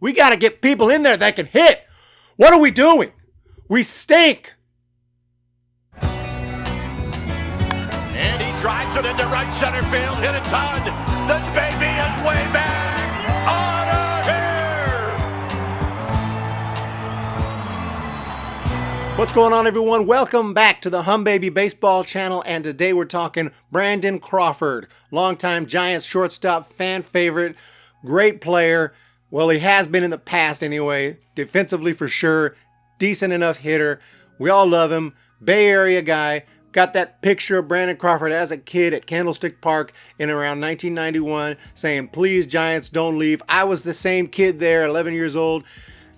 We got to get people in there that can hit. What are we doing? We stink. And he drives it into right center field. Hit a ton. This baby is way back. On here. What's going on, everyone? Welcome back to the Hum Baby Baseball channel. And today we're talking Brandon Crawford, longtime Giants shortstop, fan favorite, great player. Well, he has been in the past anyway. Defensively for sure. Decent enough hitter. We all love him. Bay Area guy. Got that picture of Brandon Crawford as a kid at Candlestick Park in around 1991 saying, "Please, Giants, don't leave." I was the same kid there, 11 years old,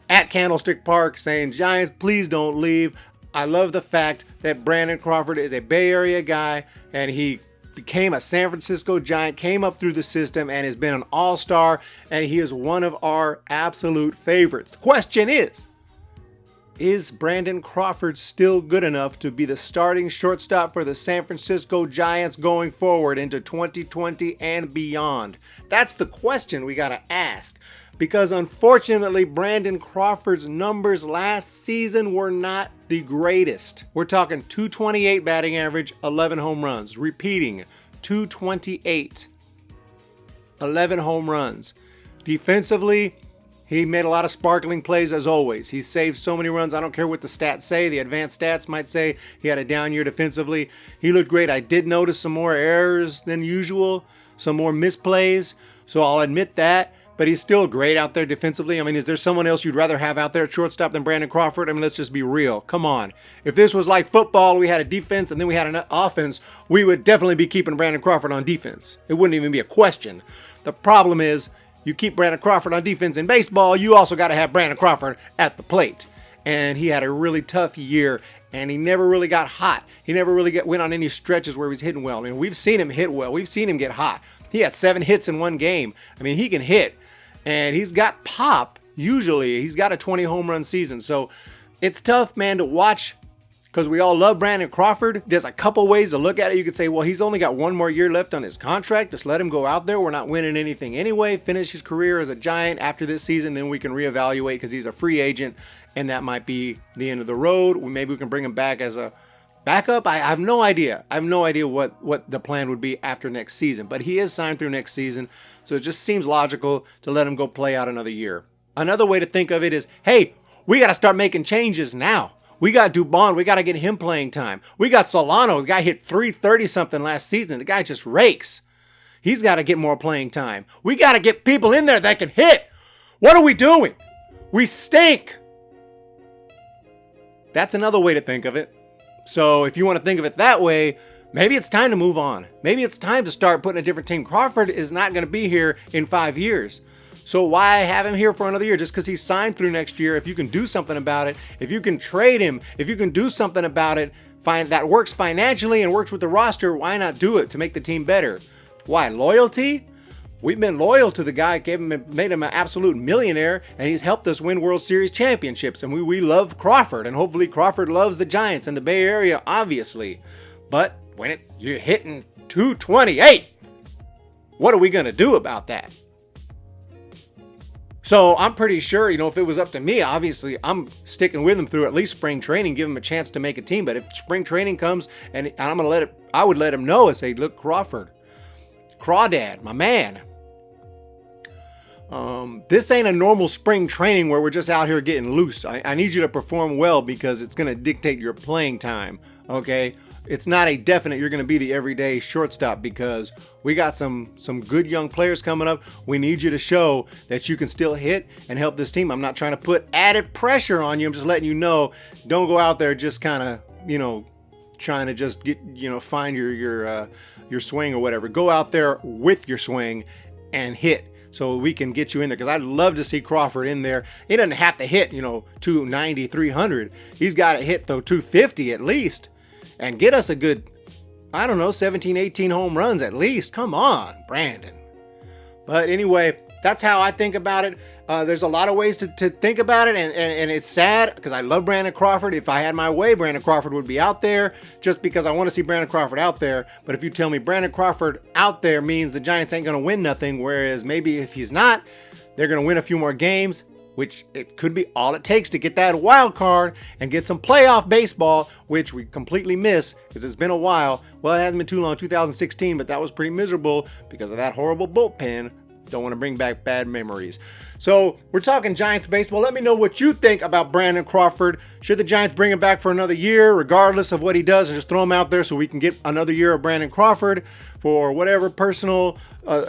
at Candlestick Park saying, "Giants, please don't leave." I love the fact that Brandon Crawford is a Bay Area guy and he became a San Francisco Giant, came up through the system and has been an all-star, and he is one of our absolute favorites. The question is Brandon Crawford still good enough to be the starting shortstop for the San Francisco Giants going forward into 2020 and beyond? That's the question we got to ask, because unfortunately Brandon Crawford's numbers last season were not the greatest. We're talking 228 batting average, 11 home runs. Repeating, 228, 11 home runs. Defensively, he made a lot of sparkling plays as always. He saved so many runs. I don't care what the stats say. The advanced stats might say he had a down year defensively. He looked great. I did notice some more errors than usual, some more misplays, so I'll admit that. But he's still great out there defensively. I mean, is there someone else you'd rather have out there at shortstop than Brandon Crawford? I mean, let's just be real. Come on. If this was like football, we had a defense and then we had an offense, we would definitely be keeping Brandon Crawford on defense. It wouldn't even be a question. The problem is, you keep Brandon Crawford on defense in baseball, you also got to have Brandon Crawford at the plate. And he had a really tough year, and he never really got hot. He never really went on any stretches where he was hitting well. I mean, we've seen him hit well. We've seen him get hot. He had 7 hits in one game. I mean, he can hit. And he's got pop, usually. He's got a 20 home run season. So it's tough, man, to watch, because we all love Brandon Crawford. There's a couple ways to look at it. You could say, well, he's only got 1 more year left on his contract. Just let him go out there. We're not winning anything anyway. Finish his career as a Giant after this season. Then we can reevaluate because he's a free agent, and that might be the end of the road. Maybe we can bring him back as a backup. I have no idea. I have no idea what the plan would be after next season. But he is signed through next season, so it just seems logical to let him go play out another year. Another way to think of it is, hey, we got to start making changes now. We got Dubon. We got to get him playing time. We got Solano. The guy hit 330-something last season. The guy just rakes. He's got to get more playing time. We got to get people in there that can hit. What are we doing? We stink. That's another way to think of it. So if you want to think of it that way, maybe it's time to move on. Maybe it's time to start putting a different team. Crawford is not going to be here in 5 years. So why have him here for another year? Just because he's signed through next year, if you can do something about it, if you can trade him, if you can do something about it, that works financially and works with the roster, why not do it to make the team better? Why? Loyalty? We've been loyal to the guy, made him an absolute millionaire, and he's helped us win World Series championships. And we love Crawford, and hopefully Crawford loves the Giants and the Bay Area, obviously. But when you're hitting 228, what are we going to do about that? So I'm pretty sure, if it was up to me, obviously I'm sticking with him through at least spring training, give him a chance to make a team. But if spring training comes and I would let him know and say, look, Crawford, Crawdad, my man, this ain't a normal spring training where we're just out here getting loose. I need you to perform well because it's going to dictate your playing time, okay? It's not a definite you're going to be the everyday shortstop, because we got some good young players coming up. We need you to show that you can still hit and help this team. I'm not trying to put added pressure on you. I'm just letting you know, don't go out there just kind of, trying to just get, find your swing or whatever. Go out there with your swing and hit, so we can get you in there, because I'd love to see Crawford in there. He doesn't have to hit, 290, 300. He's got to hit, though, 250 at least, and get us a good, 17, 18 home runs at least. Come on, Brandon. But anyway, that's how I think about it. There's a lot of ways to think about it, and it's sad because I love Brandon Crawford. If I had my way, Brandon Crawford would be out there just because I want to see Brandon Crawford out there. But if you tell me Brandon Crawford out there means the Giants ain't going to win nothing, whereas maybe if he's not, they're going to win a few more games, which it could be all it takes to get that wild card and get some playoff baseball, which we completely miss because it's been a while. Well, it hasn't been too long, 2016, but that was pretty miserable because of that horrible bullpen. Don't want to bring back bad memories. So we're talking Giants baseball. Let me know what you think about Brandon Crawford. Should the Giants bring him back for another year, regardless of what he does, and just throw him out there so we can get another year of Brandon Crawford for whatever personal,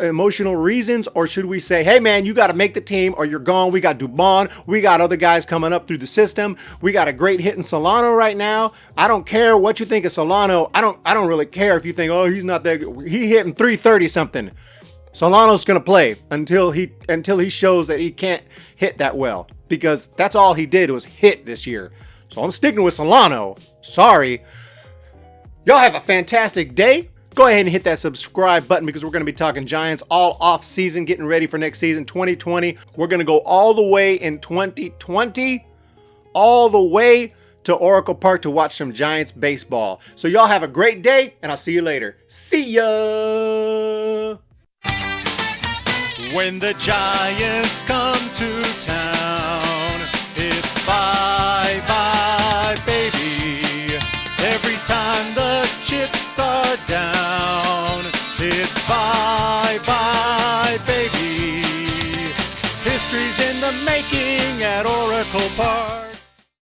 emotional reasons? Or should we say, hey man, you got to make the team or you're gone. We got Dubon. We got other guys coming up through the system. We got a great hitting Solano right now. I don't care what you think of Solano. I don't really care if you think, oh, he's not that good. He hitting 330 something. Solano's going to play until he shows that he can't hit that well, because that's all he did was hit this year. So I'm sticking with Solano. Sorry. Y'all have a fantastic day. Go ahead and hit that subscribe button because we're going to be talking Giants all off season, getting ready for next season, 2020. We're going to go all the way in 2020, all the way to Oracle Park to watch some Giants baseball. So y'all have a great day, and I'll see you later. See ya! When the Giants come to town, it's bye-bye, baby. Every time the chips are down, it's bye-bye, baby. History's in the making at Oracle Park.